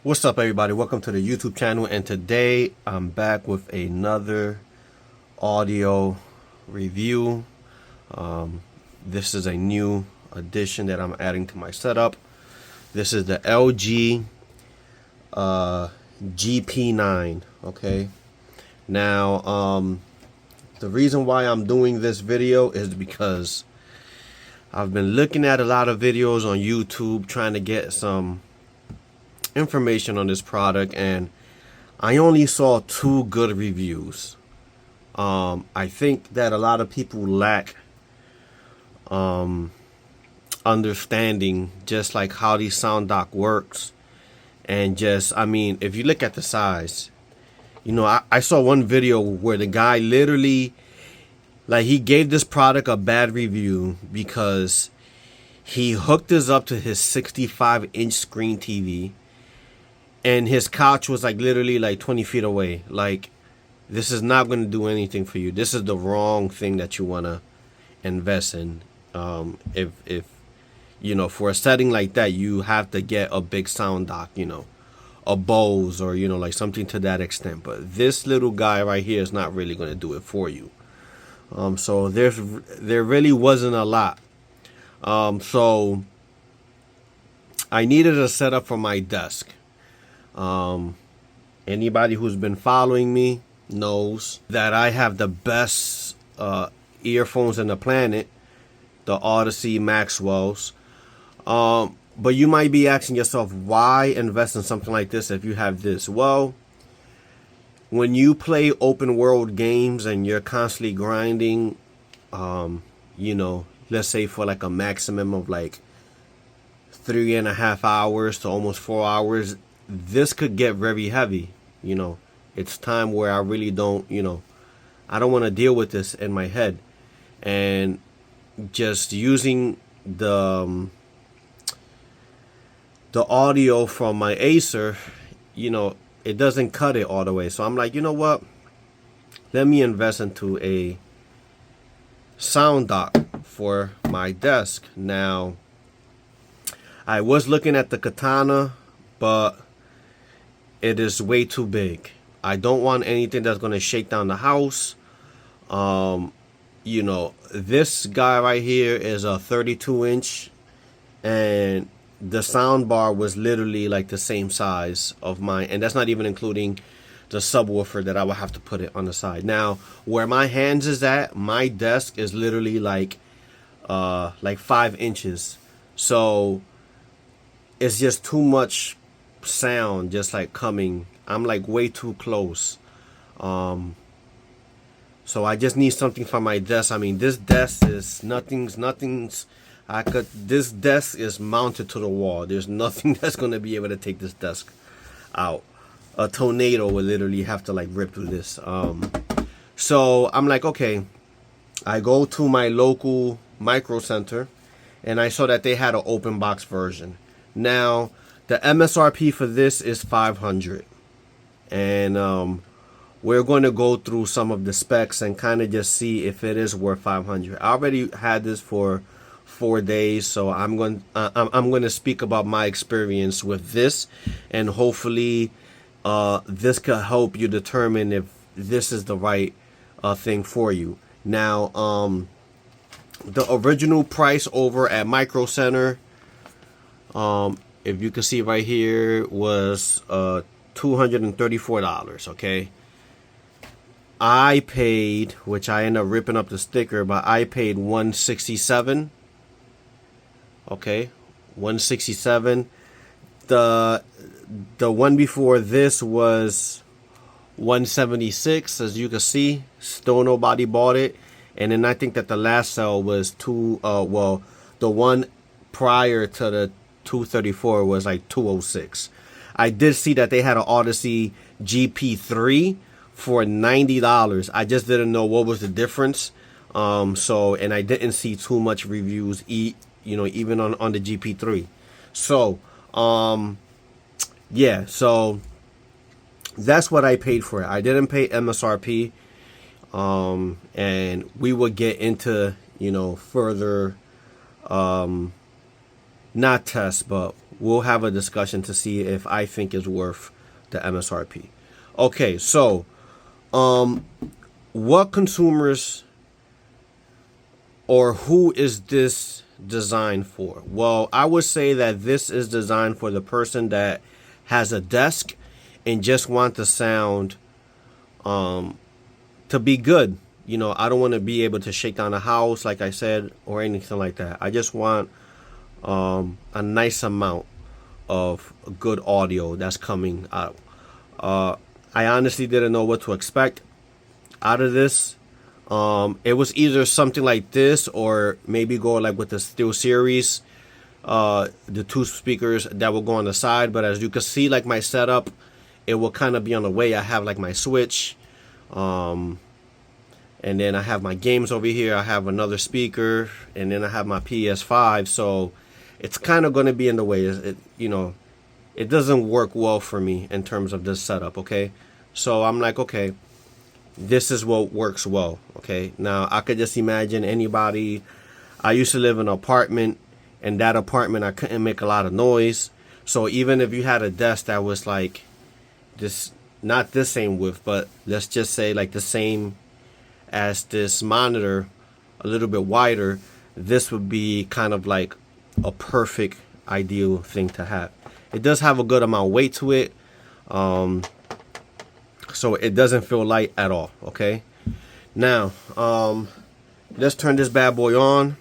What's up, everybody? Welcome to the YouTube channel, and today I'm back with another audio review. This is a new addition that I'm adding to my setup. This is the LG GP9. Okay, now the reason why I'm doing this video is because I've been looking at a lot of videos on YouTube trying to get some information on this product, and I only saw 2 good reviews. I think that a lot of people lack understanding just like how the sound dock works, and just, I mean, if you look at the size, you know, I saw one video where the guy literally, like, he gave this product a bad review because he hooked this up to his 65-inch screen TV, and his couch was like literally like 20 feet away. Like, this is not going to do anything for you. This is the wrong thing that you want to invest in. If you know, for a setting like that, you have to get a big sound dock, you know, a Bose, or, you know, like something to that extent. But this little guy right here is not really going to do it for you. So there really wasn't a lot. So I needed a setup for my desk. Anybody who's been following me knows that I have the best earphones in the planet, the Odyssey Maxwells. But you might be asking yourself, why invest in something like this if you have this? Well, when you play open world games and you're constantly grinding, you know, let's say for like a maximum of like 3.5 hours to almost 4 hours, this could get very heavy. You know, it's time where I really don't, you know, I don't want to deal with this in my head. And just using the audio from my Acer, you know, it doesn't cut it all the way. So I'm like, you know what? Let me invest into a sound dock for my desk. Now, I was looking at the Katana, but it is way too big. I don't want anything that's going to shake down the house. You know, this guy right here is a 32-inch, and the sound bar was literally like the same size of mine, and that's not even including the subwoofer that I would have to put it on the side. Now, where my hands is at, my desk is literally like 5 inches, so it's just too much sound just like coming. I'm like way too close. So I just need something for my desk. I mean, this desk is nothing's this desk is mounted to the wall. There's nothing that's gonna be able to take this desk out. A tornado would literally have to like rip through this. So I'm like, okay, I go to my local Micro Center, and I saw that they had an open box version. Now, the MSRP for this is $500, and we're going to go through some of the specs and kind of just see if it is worth $500. I already had this for 4 days, so I'm going to speak about my experience with this, and hopefully this could help you determine if this is the right thing for you. Now, the original price over at Micro Center, if you can see right here, was $234. Okay, I paid, which I ended up ripping up the sticker, but I paid $167. Okay, $167. The one before this was $176. As you can see, still nobody bought it. And then I think that the last sale was well, the one prior to the $234 was like $206. I did see that they had an Odyssey GP3 for $90. I just didn't know what was the difference. So, and I didn't see too much reviews, you know, even on the GP3. So, yeah, so that's what I paid for it. I didn't pay MSRP. And we would get into, you know, further, not tests, but we'll have a discussion to see if I think it's worth the MSRP. Okay, so what consumers or who is this designed for? Well, I would say that this is designed for the person that has a desk and just want the sound to be good. You know, I don't want to be able to shake down a house, like I said, or anything like that. I just want a nice amount of good audio that's coming out. I honestly didn't know what to expect out of this. It was either something like this or maybe go like with the Steel Series, the 2 speakers that will go on the side. But as you can see, like my setup, it will kind of be on the way. I have like my Switch, and then I have my games over here. I have another speaker, and then I have my PS5. So it's kind of going to be in the way. You know, it doesn't work well for me in terms of this setup. Okay, so I'm like, okay, this is what works well. Okay, now I could just imagine anybody. I used to live in an apartment, and that apartment I couldn't make a lot of noise. So even if you had a desk that was like this, not this same width, but let's just say like the same as this monitor, a little bit wider, this would be kind of like a perfect ideal thing to have. It does have a good amount of weight to it, so it doesn't feel light at all. Okay, now let's turn this bad boy on.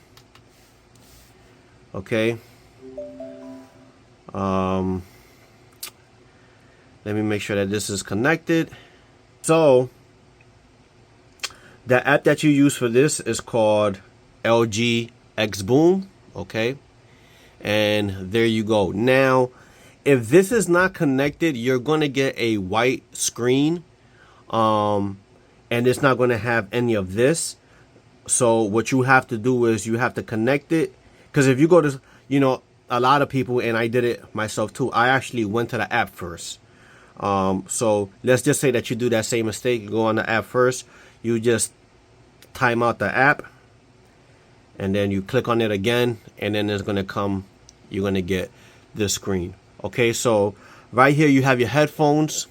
Okay, let me make sure that this is connected. So the app that you use for this is called LG X Boom. Okay, and there you go. Now if this is not connected, you're going to get a white screen, and it's not going to have any of this. So what you have to do is you have to connect it, because if you go to, you know, a lot of people, and I did it myself too, I actually went to the app first. So let's just say that you do that same mistake. You go on the app first, you just time out the app, and then you click on it again, and then it's going to come, you're going to get this screen. Okay, so right here you have your headphones.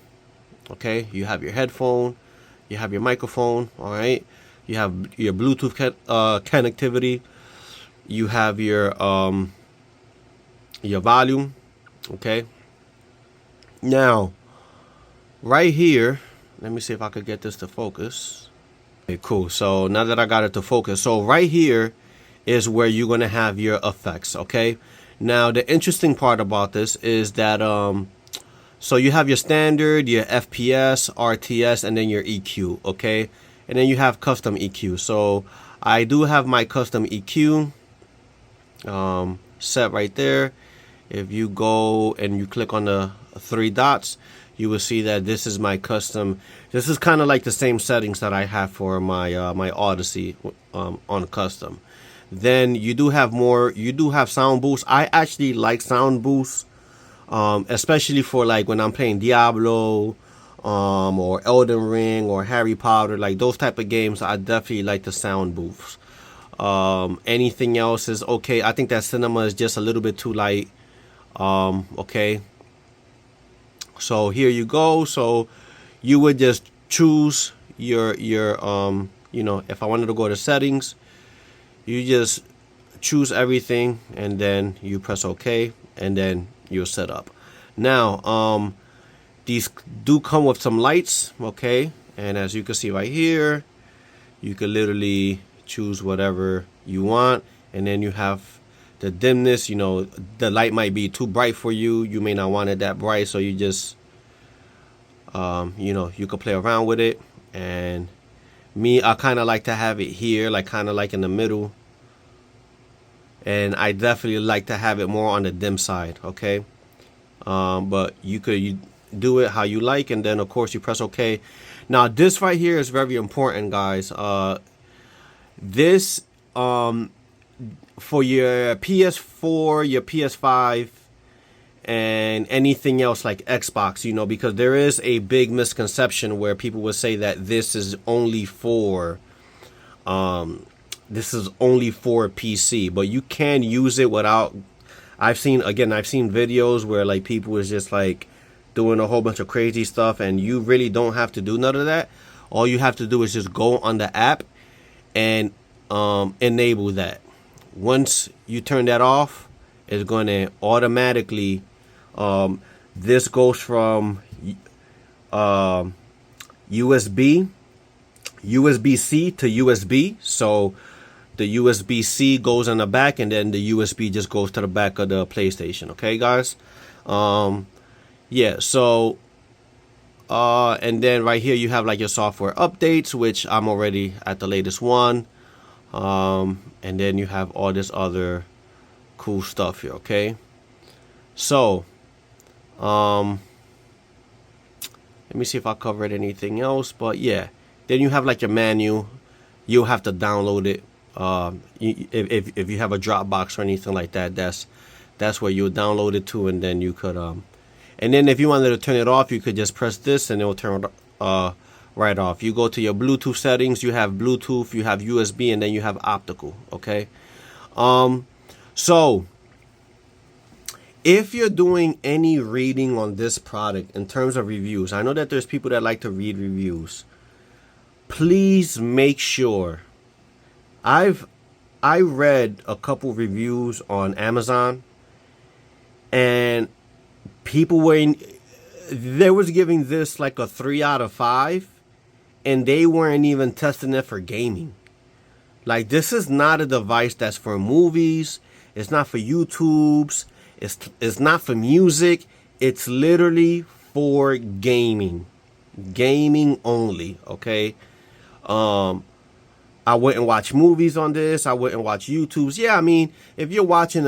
Okay, you have your headphone, you have your microphone. All right, you have your Bluetooth connectivity, you have your volume. Okay, now right here, let me see if I could get this to focus. Okay, cool. So now that I got it to focus, so right here is where you're gonna have your effects. Okay, now the interesting part about this is that so you have your standard, your FPS, RTS, and then your EQ. Okay, and then you have custom EQ. So I do have my custom EQ set right there. If you go and you click on the 3 dots, you will see that this is my custom. This is kind of like the same settings that I have for my my Odyssey on custom. Then you do have more. You do have sound boost. I actually like sound boost, especially for like when I'm playing Diablo, or Elden Ring or Harry Potter, like those type of games. I definitely like the sound boost. Anything else is okay. I think that cinema is just a little bit too light. Okay. So here you go. So you would just choose your you know, if I wanted to go to settings, you just choose everything and then you press OK, and then you're set up. Now these do come with some lights. Okay, and as you can see right here, you can literally choose whatever you want, and then you have the dimness. You know, the light might be too bright for you. You may not want it that bright, so you just you know, you could play around with it. And me, I kind of like to have it here, like kind of like in the middle, and I definitely like to have it more on the dim side. Okay, but you do it how you like, and then of course you press OK. Now this right here is very important, guys. This for your PS4, your PS5, and anything else like Xbox, you know, because there is a big misconception where people will say that this is only for PC, but you can use it without. I've seen videos where like people is just like doing a whole bunch of crazy stuff, and you really don't have to do none of that. All you have to do is just go on the app and enable that. Once you turn that off, it's going to automatically this goes from USB-C to USB. So the USB-C goes on the back, and then the USB just goes to the back of the PlayStation. Okay, guys. Yeah. So and then right here you have like your software updates, which I'm already at the latest one. And then you have all this other cool stuff here. Okay. So let me see if I covered anything else, but yeah. Then you have like your menu. You'll have to download it. If you have a Dropbox or anything like that, that's where you'll download it to, and then you could and then if you wanted to turn it off, you could just press this and it will turn it right off. You go to your Bluetooth settings. You have Bluetooth, you have USB, and then you have optical. Okay. So if you're doing any reading on this product in terms of reviews, I know that there's people that like to read reviews. Please make sure. I read a couple reviews on Amazon, and people they was giving this like a 3 out of 5, and they weren't even testing it for gaming. Like, this is not a device that's for movies. It's not for YouTubes. It's not for music. It's literally for gaming. Gaming only, okay? I wouldn't watch movies on this. I wouldn't watch YouTubes. Yeah, I mean, if you're watching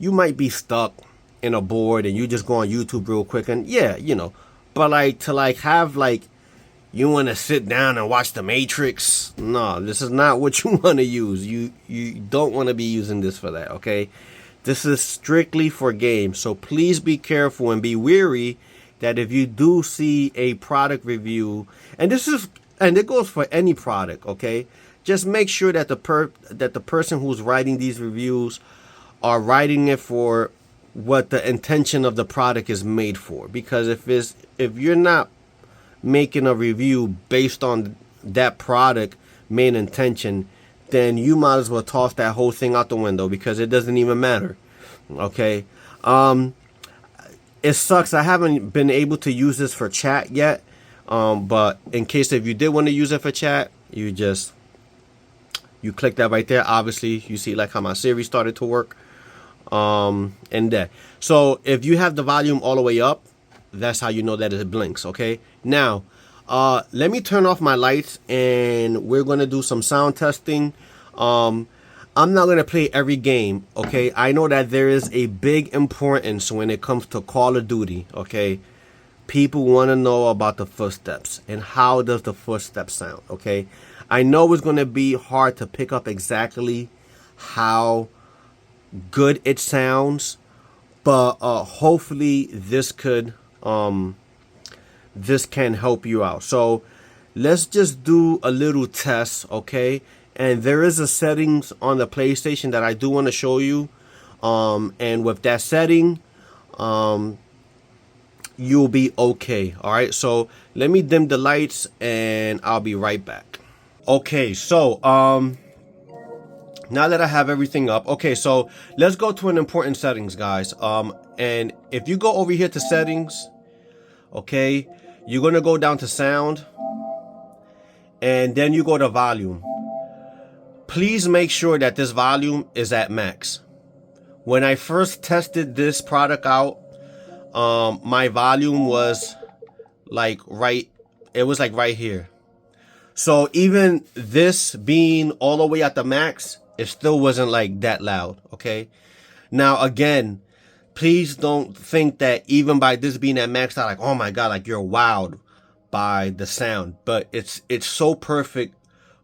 you might be stuck in a board and you just go on YouTube real quick, and yeah, you know. But like to like have like you want to sit down and watch The Matrix, no, this is not what you want to use. You don't want to be using this for that, okay? This is strictly for games. So please be careful and be wary that if you do see a product review, and it goes for any product, okay? Just make sure that the person who's writing these reviews are writing it for what the intention of the product is made for. Because if you're not making a review based on that product main intention, then you might as well toss that whole thing out the window, because it doesn't even matter. Okay. It sucks. I haven't been able to use this for chat yet. But in case if you did want to use it for chat, you click that right there. Obviously, you see like how my Siri started to work. And there. So if you have the volume all the way up, that's how you know that it blinks. Okay. Now, let me turn off my lights and we're going to do some sound testing. I'm not going to play every game. Okay. I know that there is a big importance when it comes to Call of Duty. Okay. People want to know about the footsteps and how does the footsteps sound. Okay. I know it's going to be hard to pick up exactly how good it sounds, but hopefully this can help you out. So let's just do a little test, okay? And there is a settings on the PlayStation that I do want to show you, and with that setting you'll be okay. All right, so let me dim the lights and I'll be right back. Okay, so now that I have everything up, okay, so let's go to an important settings, guys. And if you go over here to settings, okay, you're gonna go down to sound, and then you go to volume. Please make sure that this volume is at max. When I first tested this product out, my volume was like right here. So even this being all the way at the max, it still wasn't like that loud, okay? Now, again, please don't think that even by this being at max out, like, oh my God, like you're wowed by the sound. But it's so perfect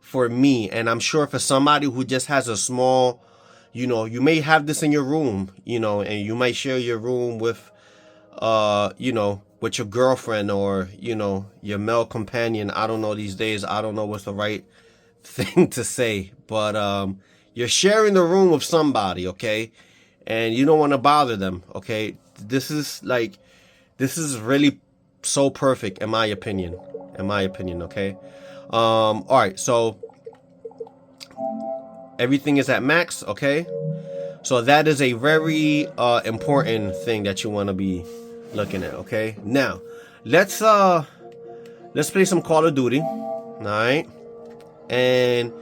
for me. And I'm sure for somebody who just has a small, you know, you may have this in your room, you know, and you might share your room with, you know, with your girlfriend or, you know, your male companion. I don't know these days. I don't know what's the right thing to say, but you're sharing the room with somebody, okay? and you don't want to bother them. Okay, this is really so perfect in my opinion. Okay. All right, so everything is at max. Okay, so that is a very important thing that you want to be looking at. Okay, now let's play some Call of Duty. All right, and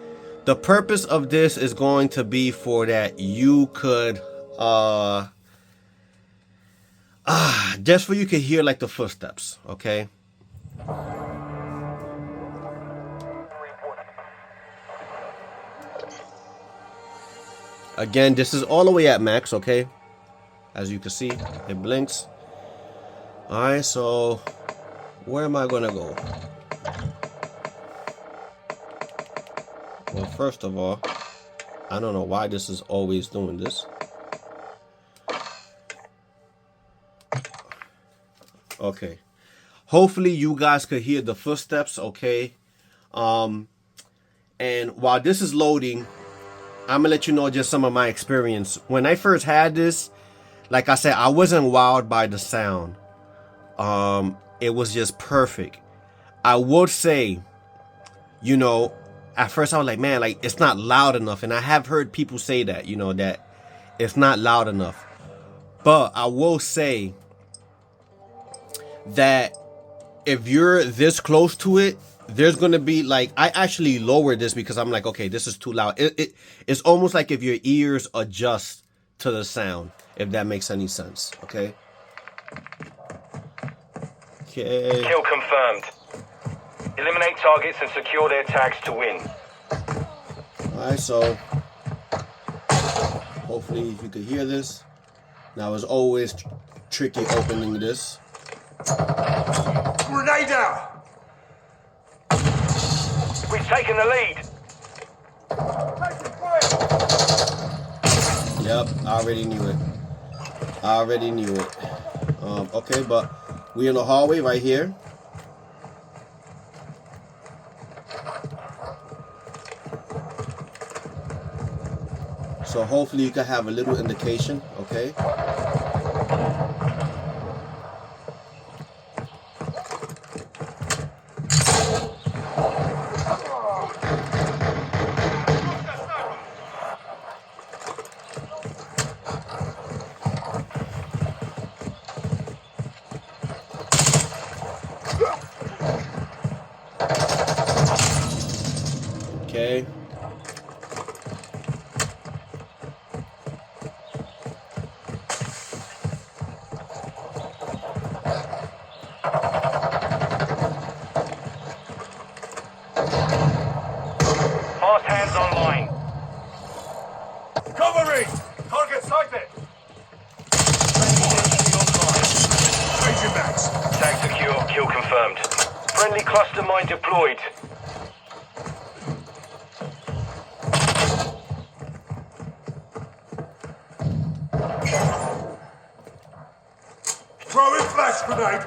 the purpose of this is going to be for that you could just for you could hear like the footsteps. Okay. Again, this is all the way at max. Okay, as you can see, it blinks. All right, so where am I gonna go? Well, first of all, I don't know why this is always doing this. Okay, hopefully you guys could hear the footsteps. Okay, and while this is loading, I'm gonna let you know just some of my experience. When I first had this, like I said, I wasn't wowed by the sound. It was just perfect. I would say, you know, at first I was like, man, like it's not loud enough, and I have heard people say that, you know, that it's not loud enough. But I will say that if you're this close to it, there's gonna be like, I actually lowered this because I'm like, okay, this is too loud. It's almost like if your ears adjust to the sound, if that makes any sense. Okay. Okay. Kill confirmed. Eliminate targets and secure their tags to win. Alright, so hopefully you could hear this. Now it's always tricky opening this. Grenade out! We've taken the lead. Yep, I already knew it. Okay, but we're in the hallway right here. So hopefully you can have a little indication, okay? Okay. Fast hands online. Covering! Target sighted! Changing backs. Tag secure, kill confirmed. Friendly cluster mine deployed. Throwing flash grenade!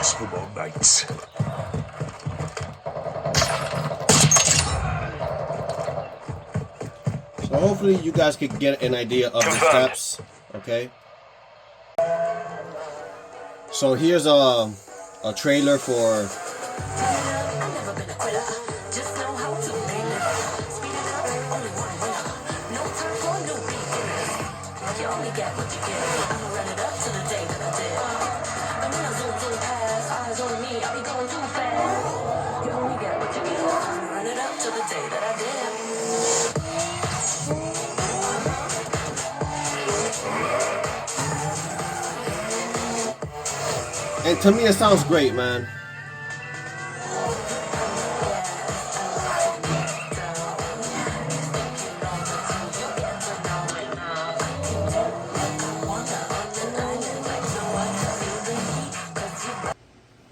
That's for my mates. So hopefully you guys could get an idea of the steps, okay? So here's a trailer for and to me it sounds great, man.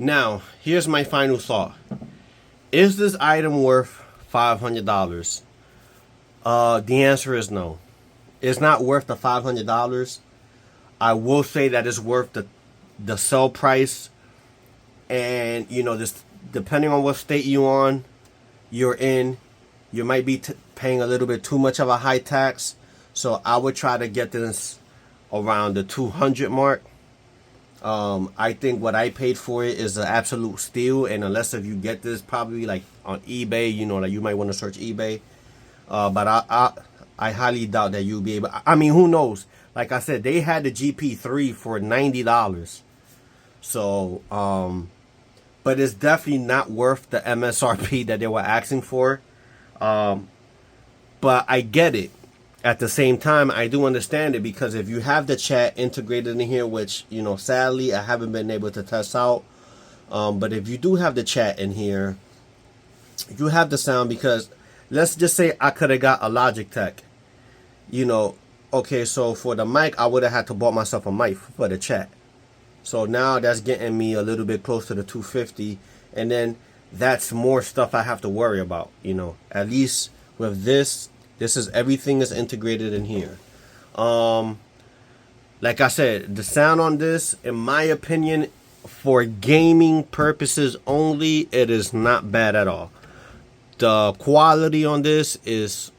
Now, here's my final thought. Is this item worth $500? The answer is no. It's not worth the $500. I will say that it's worth the sell price. And, you know, this, depending on what state you're in, you might be paying a little bit too much of a high tax. So I would try to get this around the 200 mark. I think what I paid for it is an absolute steal, and unless if you get this probably like on eBay, you know, like you might want to search eBay. But I highly doubt that you'll be able. I mean, who knows? Like I said, they had the GP3 for $90. So, but it's definitely not worth the MSRP that they were asking for. But I get it. At the same time, I do understand it, because if you have the chat integrated in here, which, you know, sadly, I haven't been able to test out. But if you do have the chat in here, you have the sound, because let's just say I could have got a Logitech. You know, okay, so for the mic, I would have had to bought myself a mic for the chat. So now that's getting me a little bit close to the 250. And then that's more stuff I have to worry about, you know. At least with this is everything is integrated in here. Like I said, the sound on this, in my opinion, for gaming purposes only, it is not bad at all. The quality on this is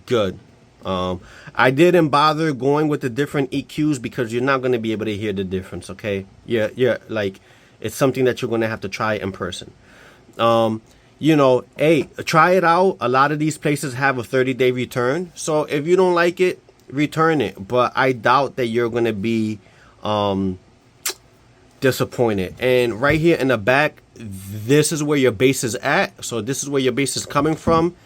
good. I didn't bother going with the different EQs because you're not going to be able to hear the difference, okay? Yeah, like, it's something that you're going to have to try in person. You know, hey, try it out. A lot of these places have a 30-day return. So if you don't like it, return it. But I doubt that you're going to be disappointed. And right here in the back, this is where your bass is at. So this is where your bass is coming from.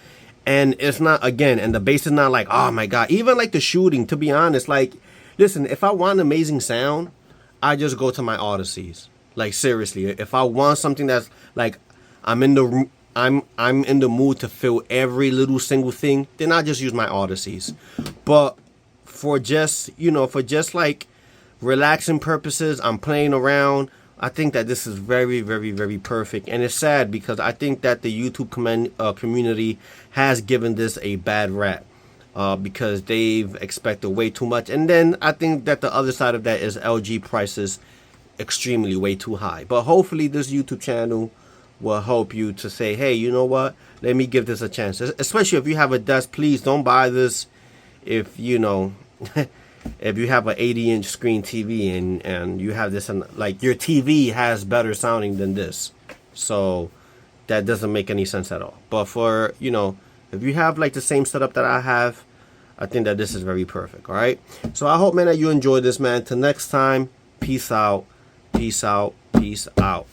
And it's not, again, and the bass is not like, oh my God. Even like the shooting, to be honest, like, listen, if I want amazing sound, I just go to my Odysseys. Like, seriously, if I want something that's like, I'm in the mood to feel every little single thing, then I just use my Odysseys. But for just, you know, for just like relaxing purposes, I'm playing around, I think that this is very, very, very perfect. And it's sad because I think that the YouTube community has given this a bad rap because they've expected way too much. And then I think that the other side of that is LG prices extremely way too high. But hopefully this YouTube channel will help you to say, hey, you know what, let me give this a chance. Especially if you have a desk, please don't buy this if, you know, if you have an 80-inch screen TV and you have this, and like your TV has better sounding than this. So that doesn't make any sense at all. But for, you know, if you have like the same setup that I have, I think that this is very perfect. All right. So I hope, man, that you enjoyed this, man. Till next time, peace out. Peace out. Peace out.